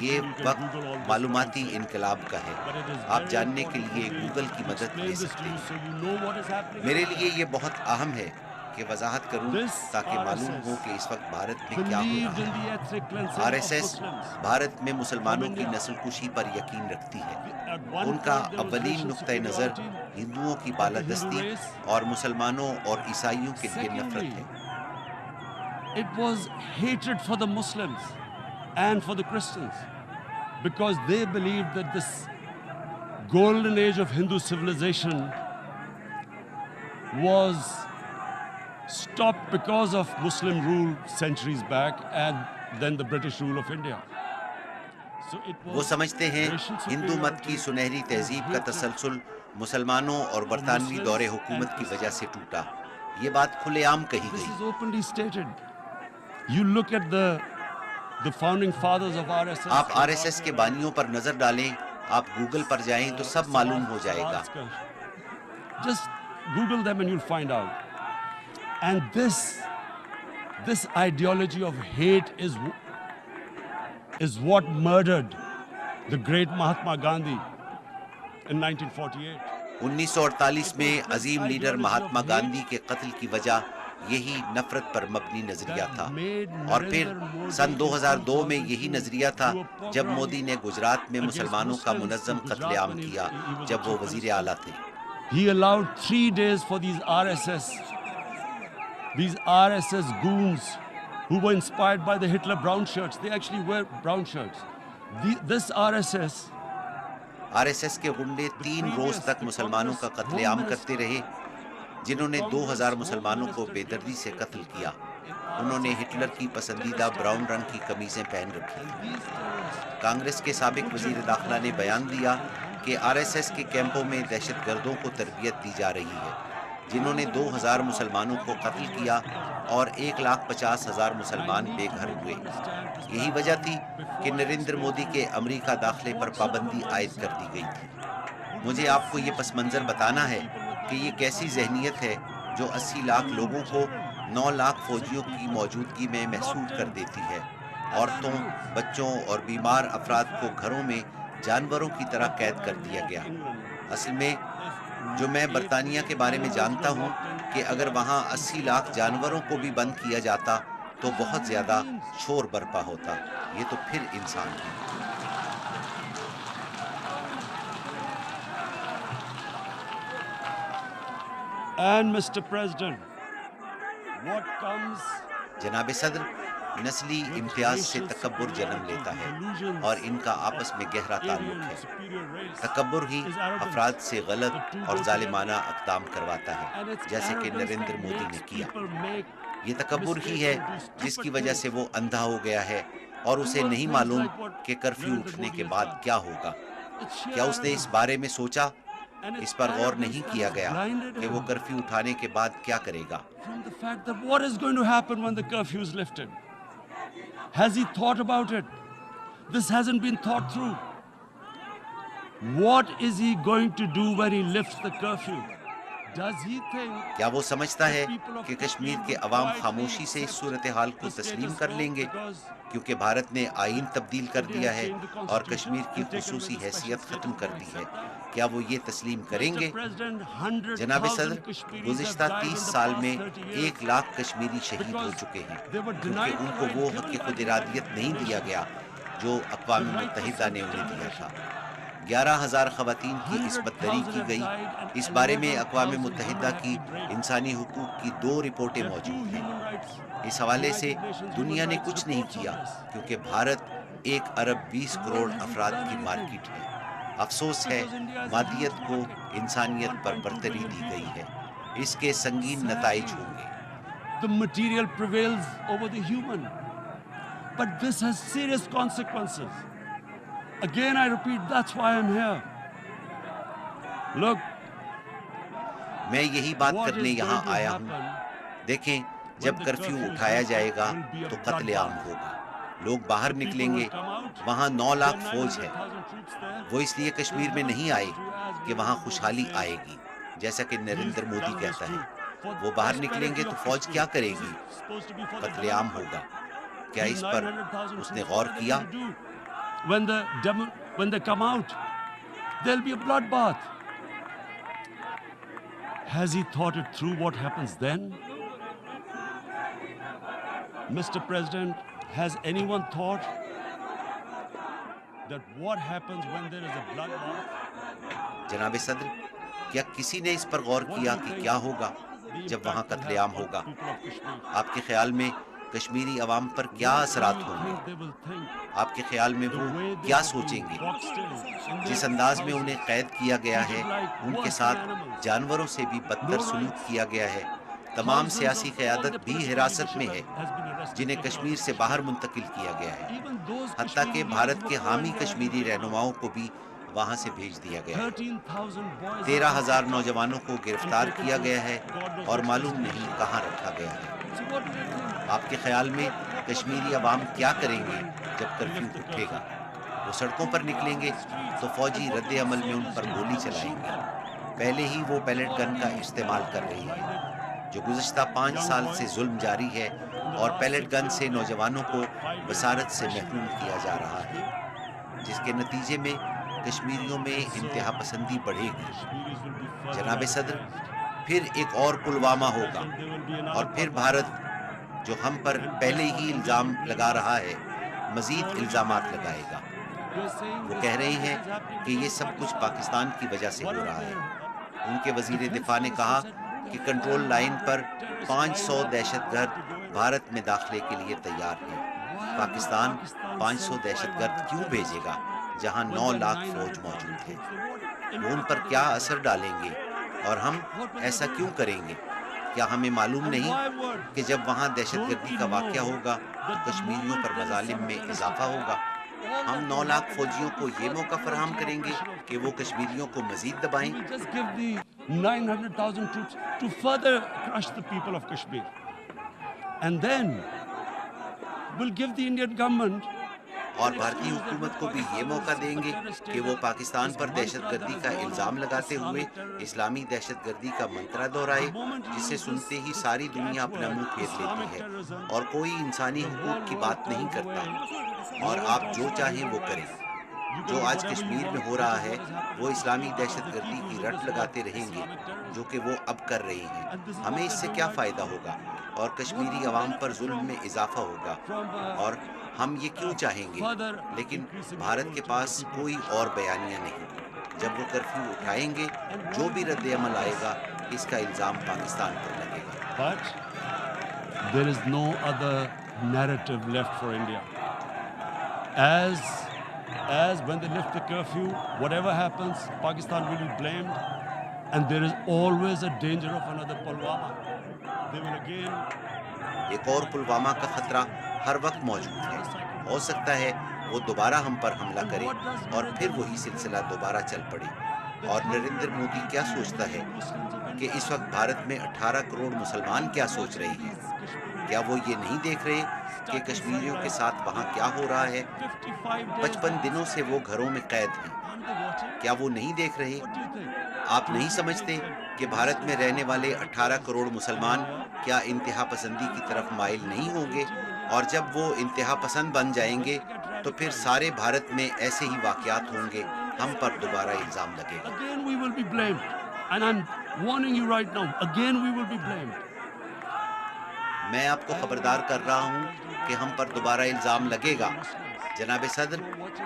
یہ وقت معلوماتی انقلاب کا ہے. آپ جاننے کے لیے گوگل کی مدد لے سکتے ہیں. میرے لیے یہ بہت اہم ہے کہ وضاحت کروں تاکہ معلوم ہو کہ اس وقت بھارت میں کیا ہو رہا ہے. آر ایس ایس بھارت میں مسلمانوں کی نسل کشی پر یقین رکھتی ہے. ان کا اولین نقطۂ نظر ہندوؤں کی بالادستی اور مسلمانوں اور عیسائیوں کے لیے نفرت ہے. It was hatred for the Muslims and for the Christians because they believed that this golden age of Hindu civilization was stopped because of Muslim rule centuries back and then the British rule of India. وہ سمجھتے ہیں ہندو مت کی سنہری تہذیب کا تسلسل مسلمانوں اور برطانوی دور حکومت کی وجہ سے ٹوٹا. یہ بات کھلے عام کہی This گئی. is openly stated. You look at the founding fathers of RSS. آپ آر ایس ایس کے بانیوں پر نظر ڈالیں, آپ گوگل پر جائیں تو سب معلوم ہو جائے گا. Just Google them and you'll find out. And this ideology of hate is what murdered the great Mahatma Gandhi in 1948. 1948 میں عظیم لیڈر مہاتما گاندھی کے قتل کی وجہ یہی نفرت پر مبنی نظریہ تھا. اور پھر سن 2002 میں یہی نظریہ تھا جب مودی نے گجرات میں مسلمانوں کا منظم قتل عام کیا جب وہ وزیر اعلیٰ تھے. He allowed 3 days for these RSS goons who were inspired by the Hitler brown shirts. They actually wear brown shirts. This RSS R S S کے غنڈے 3 روز تک مسلمانوں کا قتل عام کرتے رہے, جنہوں نے 2000 مسلمانوں کو بے دردی سے قتل کیا. انہوں نے ہٹلر کی پسندیدہ براؤن رنگ کی قمیضیں پہن رکھی. کانگریس کے سابق وزیر داخلہ نے بیان دیا کہ آر ایس ایس کے کیمپوں میں دہشت گردوں کو تربیت دی جا رہی ہے, جنہوں نے 2000 مسلمانوں کو قتل کیا اور 1,50,000 مسلمان بے گھر ہوئے. یہی وجہ تھی کہ نریندر مودی کے امریکہ داخلے پر پابندی عائد کر دی گئی تھی. مجھے آپ کو یہ پس منظر بتانا ہے کہ یہ کیسی ذہنیت ہے جو 80 لاکھ لوگوں کو 9 لاکھ فوجیوں کی موجودگی میں محصور کر دیتی ہے. عورتوں, بچوں اور بیمار افراد کو گھروں میں جانوروں کی طرح قید کر دیا گیا. اصل میں جو میں برطانیہ کے بارے میں جانتا ہوں کہ اگر وہاں 80 لاکھ جانوروں کو بھی بند کیا جاتا تو بہت زیادہ شور برپا ہوتا. یہ تو پھر انسان ہے. and Mr. President, what comes جناب صدر, نسلی امتیاز سے تکبر جنم لیتا ہے اور ان کا آپس میں گہرا تعلق ہے. تکبر ہی افراد سے غلط اور ظالمانہ اقدام کرواتا ہے, جیسے کہ نریندر مودی نے کیا. یہ تکبر ہی ہے جس کی وجہ سے وہ اندھا ہو گیا ہے اور اسے نہیں معلوم کہ کرفیو اٹھنے کے بعد کیا ہوگا. کیا اس نے اس بارے میں سوچا؟ اس پر غور نہیں کیا گیا کہ وہ کرفیو اٹھانے کے بعد کیا کرے گا. from the fact that what is going to happen when the curfew is lifted? Has he thought about it? This hasn't been thought through. What is he going to do when he lifts the curfew? Does he think کیا وہ سمجھتا ہے کہ کشمیر کے عوام خاموشی سے اس صورتحال کو تسلیم کر لیں گے کیونکہ بھارت نے آئین تبدیل کر دیا ہے اور کشمیر کی خصوصی حیثیت ختم کر دی ہے؟ کیا وہ یہ تسلیم کریں گے؟ جناب صدر, گزشتہ 30 سال میں 1 لاکھ کشمیری شہید ہو چکے ہیں کیونکہ ان کو وہ حق خود ارادیت نہیں دیا گیا جو اقوام متحدہ نے انہیں دیا تھا. 11,000 خواتین کی عصمت دری کی گئی. اس بارے میں اقوام متحدہ کی انسانی حقوق کی 2 رپورٹیں موجود ہیں. اس حوالے سے دنیا نے کچھ نہیں کیا کیونکہ بھارت 1 ارب 20 کروڑ افراد کی مارکیٹ ہے. افسوس ہے مادیت کو انسانیت پر برتری دی گئی ہے. اس کے سنگین نتائج ہوں گے. the material prevails over the human? But this has serious consequences. Again, I repeat, that's why I'm here. Look, میں یہی بات کرنے یہاں آیا ہوں. دیکھیں, جب کرفیو اٹھایا جائے گا تو قتل عام ہوگا. لوگ باہر نکلیں گے. وہاں 9 لاکھ فوج ہے. وہ اس لیے کشمیر میں نہیں آئے کہ وہاں خوشحالی آئے گی جیسا کہ نریندر مودی کہتا ہے. وہ باہر نکلیں گے تو فوج کیا کرے گی؟ قتل عام ہوگا. کیا اس پر اس نے غور کیا؟ When they come out, there'll be a bloodbath. Has he thought it through what happens then? Mr. President, has anyone thought that what happens when there is a bloodbath? جناب صدر، کیا کسی نے اس پر غور کیا کہ کیا ہوگا جب وہاں قتل عام ہوگا؟ آپ کے خیال میں کشمیری عوام پر کیا اثرات ہوں گے؟ آپ کے خیال میں وہ کیا سوچیں گے؟ جس انداز میں انہیں قید کیا گیا ہے، ان کے ساتھ جانوروں سے بھی بدتر سلوک کیا گیا ہے۔ تمام سیاسی قیادت بھی حراست میں ہے، جنہیں کشمیر سے باہر منتقل کیا گیا ہے، حتیٰ کہ بھارت کے حامی کشمیری رہنماؤں کو بھی وہاں سے بھیج دیا گیا ہے۔ 13,000 نوجوانوں کو گرفتار کیا گیا ہے اور معلوم نہیں کہاں رکھا گیا ہے۔ آپ کے خیال میں کشمیری عوام کیا کریں گے جب کرفیو اٹھے گا؟ وہ سڑکوں پر نکلیں گے تو فوجی رد عمل میں ان پر گولی چلائیں گے۔ پہلے ہی وہ پیلٹ گن کا استعمال کر رہی ہے، جو گزشتہ 5 سال سے ظلم جاری ہے، اور پیلٹ گن سے نوجوانوں کو بصارت سے محروم کیا جا رہا ہے، جس کے نتیجے میں کشمیریوں میں انتہا پسندی بڑھے گی۔ جناب صدر، پھر ایک اور پلوامہ ہوگا، اور پھر بھارت، جو ہم پر پہلے ہی الزام لگا رہا ہے، مزید الزامات لگائے گا۔ وہ کہہ رہے ہیں کہ یہ سب کچھ پاکستان کی وجہ سے ہو رہا ہے۔ ان کے وزیر دفاع نے کہا کہ کنٹرول لائن پر 500 دہشت گرد بھارت میں داخلے کے لیے تیار ہیں۔ پاکستان 500 دہشت گرد کیوں بھیجے گا جہاں 9 لاکھ فوج موجود ہے؟ وہ ان پر کیا اثر ڈالیں گے، اور ہم ایسا کیوں کریں گے؟ کیا ہمیں معلوم نہیں کہ جب وہاں دہشت گردی کا واقعہ ہوگا تو کشمیریوں پر مظالم میں اضافہ ہوگا؟ ہم 9 لاکھ فوجیوں کو یہ موقع فراہم کریں گے کہ وہ کشمیریوں کو مزید دبائیں؟ 900,000 troops to further crush the people of Kashmir. And then we'll give the Indian government اور بھارتی حکومت کو بھی یہ موقع دیں گے کہ وہ پاکستان پر دہشت گردی کا الزام لگاتے ہوئے اسلامی دہشت گردی کا منترا دہرائے، جسے سنتے ہی ساری دنیا اپنا منہ پھیر لیتی ہے اور کوئی انسانی حقوق کی بات نہیں کرتا، اور آپ جو چاہیں وہ کریں۔ جو آج کشمیر میں ہو رہا ہے وہ اسلامی دہشت گردی کی رٹ لگاتے رہیں گے، جو کہ وہ اب کر رہے ہیں۔ ہمیں اس سے کیا فائدہ ہوگا، اور کشمیری عوام پر ظلم میں اضافہ ہوگا، اور ہم یہ کیوں چاہیں گے؟ لیکن بھارت کے پاس کوئی اور بیانیہ نہیں۔ جب وہ کرفیو اٹھائیں گے، جو بھی رد عمل آئے گا، اس کا الزام پاکستان پر لگے گا۔ But there is no other narrative left for India. As when they lift the curfew, whatever happens, Pakistan will be blamed, and there is always a danger of another Pulwama. They will again ایک اور پلوامہ کا خطرہ ہر وقت موجود ہے۔ ہو سکتا ہے وہ دوبارہ ہم پر حملہ کرے اور پھر وہی سلسلہ دوبارہ چل پڑے۔ اور نریندر مودی کیا سوچتا ہے کہ اس وقت بھارت میں 18 کروڑ مسلمان کیا سوچ رہے ہیں؟ کیا وہ یہ نہیں دیکھ رہے کہ کشمیریوں کے ساتھ وہاں کیا ہو رہا ہے؟ 55 دنوں سے وہ گھروں میں قید ہیں۔ کیا وہ نہیں دیکھ رہے؟ آپ نہیں سمجھتے کہ بھارت میں رہنے والے 18 کروڑ مسلمان کیا انتہا پسندی کی طرف مائل نہیں ہوں گے؟ اور جب وہ انتہا پسند بن جائیں گے تو پھر سارے بھارت میں ایسے ہی واقعات ہوں گے، ہم پر دوبارہ الزام لگے گا۔ again we will be blamed, and I'm warning you right now, again we will be blamed. میں آپ کو خبردار کر رہا ہوں کہ ہم پر دوبارہ الزام لگے گا۔ جناب صدر،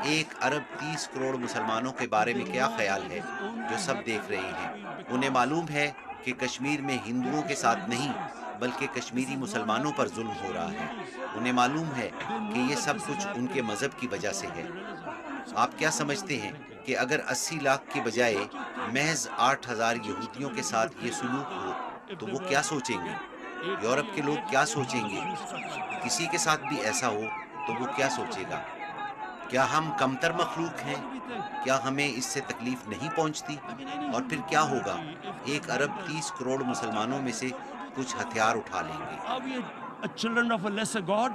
1 ارب 30 کروڑ مسلمانوں کے بارے میں کیا خیال ہے جو سب دیکھ رہے ہیں؟ انہیں معلوم ہے کہ کشمیر میں ہندوؤں کے ساتھ نہیں بلکہ کشمیری مسلمانوں پر ظلم ہو رہا ہے۔ انہیں معلوم ہے کہ یہ سب کچھ ان کے مذہب کی وجہ سے ہے۔ آپ کیا سمجھتے ہیں کہ اگر 80 لاکھ کی بجائے محض 8,000 یہودیوں کے ساتھ یہ سلوک ہو تو وہ کیا سوچیں گے؟ یورپ کے لوگ کیا سوچیں گے؟ کسی کے ساتھ بھی ایسا ہو تو وہ کیا سوچے گا؟ کیا ہم کمتر مخلوق ہیں؟ کیا ہمیں اس سے تکلیف نہیں پہنچتی؟ اور پھر کیا ہوگا؟ 1 ارب 30 کروڑ مسلمانوں میں سے کچھ ہتھیار اٹھا لیں گے۔ Are we a children of a lesser God?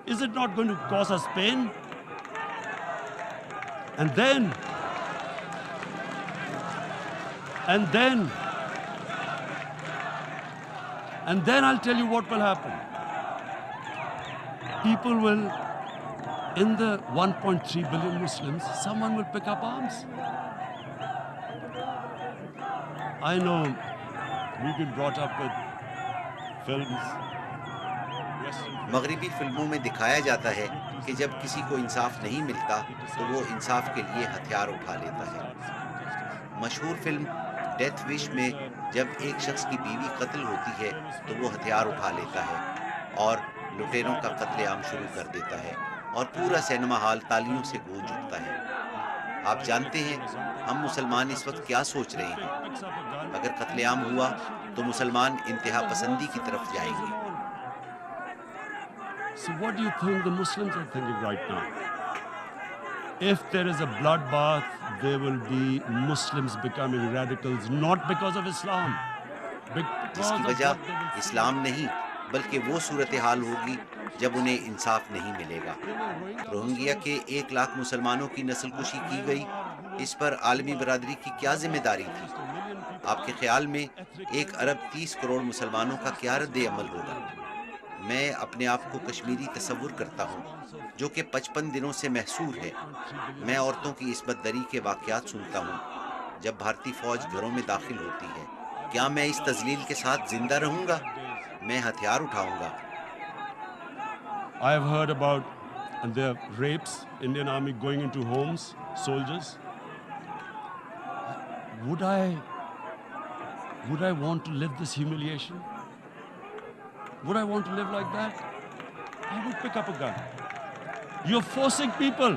Is it not going to cause us pain? And then I'll tell you what will happen. people will, in the 1.3 billion Muslims, someone will pick up arms. I know we've been brought up with films. مغربی فلموں میں دکھایا جاتا ہے کہ جب کسی کو انصاف نہیں ملتا تو وہ انصاف کے لیے ہتھیار اٹھا لیتا ہے۔ مشہور فلم ڈیتھ وش میں جب ایک شخص کی بیوی قتل ہوتی ہے تو وہ ہتھیار اٹھا لیتا ہے اور لٹیروں کا قتل عام شروع کر دیتا ہے اور پورا سینما ہال تالیوں سے گونج اٹھتا ہے۔ آپ جانتے ہیں ہم مسلمان اس وقت کیا سوچ رہے ہیں؟ اگر قتل عام ہوا تو مسلمان انتہا پسندی کی طرف جائیں گے۔ So what do you think the Muslims are thinking right now? If there is a bloodbath, there will be Muslims becoming radicals, not because of Islam. جس کی وجہ اسلام نہیں بلکہ وہ صورتحال ہوگی جب انہیں انصاف نہیں ملے گا۔ روہنگیا کے 1 لاکھ مسلمانوں کی نسل کشی کی گئی، اس پر عالمی برادری کی کیا ذمہ داری تھی؟ آپ کے خیال میں 1 ارب 30 کروڑ مسلمانوں کا کیا رد عمل ہوگا؟ میں اپنے آپ کو کشمیری تصور کرتا ہوں جو کہ 55 دنوں سے محصور ہے۔ میں عورتوں کی عصمت دری کے واقعات سنتا ہوں جب بھارتی فوج گھروں میں داخل ہوتی ہے۔ کیا میں اس تذلیل کے ساتھ زندہ رہوں گا؟ میں ہتھیار اٹھاؤں گا۔ I have heard about the rapes, Indian Army going into homes, soldiers. Would I want to live this humiliation? Would I want to live like that? I would pick up a gun. You're forcing people.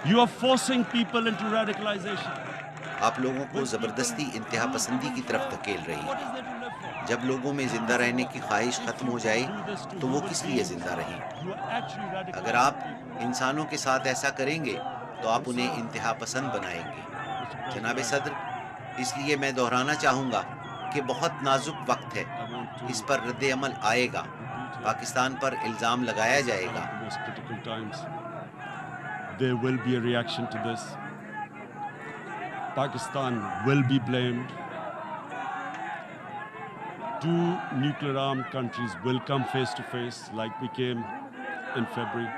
You are forcing people into radicalization. آپ لوگوں کو زبردستی انتہا پسندی کی طرف دھکیل رہی ہے۔ جب لوگوں میں زندہ رہنے کی خواہش ختم ہو جائے تو وہ کس لیے زندہ رہیں؟ اگر آپ انسانوں کے ساتھ ایسا کریں گے تو آپ انہیں انتہا پسند بنائیں گے۔ جناب صدر، اس لیے میں دہرانا چاہوں گا کہ بہت نازک وقت ہے، اس پر رد عمل آئے گا، پاکستان پر الزام لگایا جائے گا۔ There will be a reaction to this. Pakistan will be blamed. 2 nuclear armed countries will come face to face like we came in February.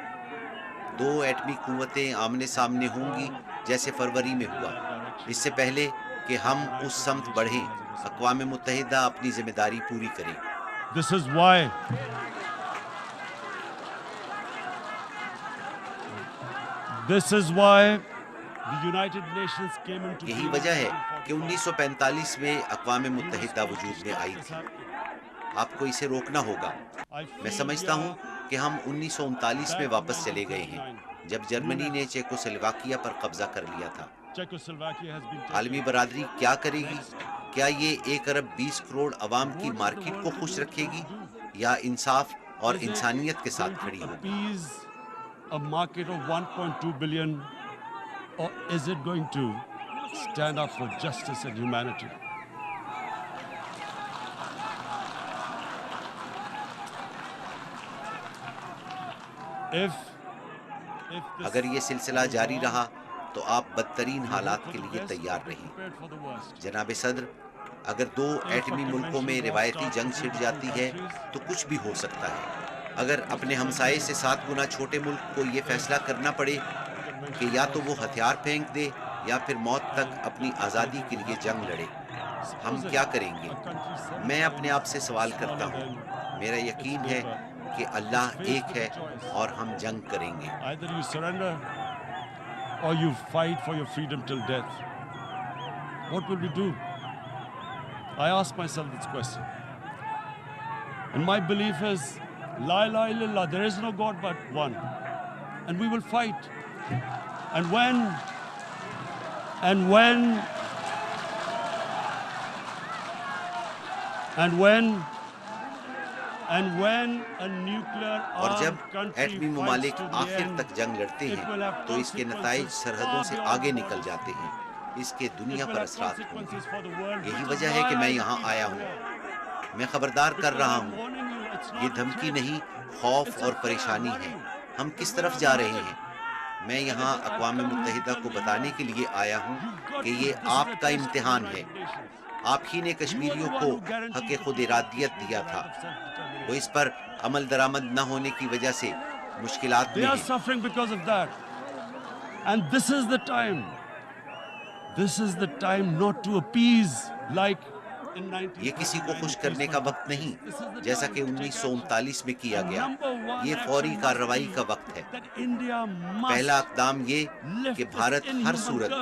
2 ایٹمی قوتیں آمنے سامنے ہوں گی جیسے فروری میں ہوا۔ اس سے پہلے کہ ہم اس سمت بڑھیں، اقوام متحدہ اپنی ذمہ داری پوری کرے۔ This is why the United Nations came into یہی وجہ ہے کہ 1945 میں اقوام متحدہ وجود میں آئی تھی۔ آپ کو اسے روکنا ہوگا۔ میں سمجھتا ہوں کہ ہم 1939 میں واپس چلے گئے ہیں جب جرمنی نے چیکوسلواکیہ پر قبضہ کر لیا تھا۔ عالمی برادری کیا کرے گی؟ کیا یہ 1 ارب 20 کروڑ عوام کی مارکیٹ کو خوش رکھے گی یا انصاف اور انسانیت کے ساتھ کھڑی ہوگی؟ A market of 1.2 billion, or is it going to stand up for justice and humanity? اگر یہ سلسلہ جاری رہا تو آپ بدترین حالات کے لیے تیار رہیں۔ جناب صدر، اگر 2 ایٹمی ملکوں میں روایتی جنگ چھڑ جاتی ہے تو کچھ بھی ہو سکتا ہے۔ اگر اپنے ہمسائے سے 7 گنا چھوٹے ملک کو یہ فیصلہ کرنا پڑے کہ یا تو وہ ہتھیار پھینک دے یا پھر موت تک اپنی آزادی کے لیے جنگ لڑے، ہم کیا کریں گے؟ میں اپنے آپ سے سوال کرتا ہوں۔ میرا یقین ہے کہ اللہ ایک ہے اور ہم جنگ کریں گے۔ Either you surrender or you fight for your freedom till death. What will we do? I ask myself this question. And my belief is, La ilaha illallah, there is no God but one. And we will fight. And when a nuclear اور جب armed country ایٹمی fights ممالک to the آخر end, تک جنگ لڑتے it will ہیں have تو اس کے نتائج consequences سرحدوں سے far آگے beyond نکل جاتے ہیں۔ اس کے دنیا It will پر have اثرات ہوں گے۔ consequences for the world, یہی which is وجہ ہے کہ why میں I یہاں keep آیا saying ہوں۔ that. میں خبردار کر رہا Because I'm ہوں، warning you, it's not یہ a دھمکی threat. نہیں، خوف It's a اور fair پریشانی ہے۔ warning. ہم کس طرف جا رہے ہیں؟ میں یہاں اقوام متحدہ کو بتانے کے لیے آیا ہوں کہ یہ آپ کا امتحان ہے۔ آپ ہی نے کشمیریوں کو حق خود ارادیت دیا تھا۔ وہ اس پر عمل درآمد نہ ہونے کی وجہ سے مشکلات They میں are ہیں. suffering because of that. And this is the time. This is the time not to appease like in 1939. یہ کسی کو خوش کرنے کا وقت نہیں جیسا کہ 1939 میں کیا گیا. یہ فوری کارروائی کا وقت ہے. That India must پہلا اقدام یہ کہ بھارت ہر صورت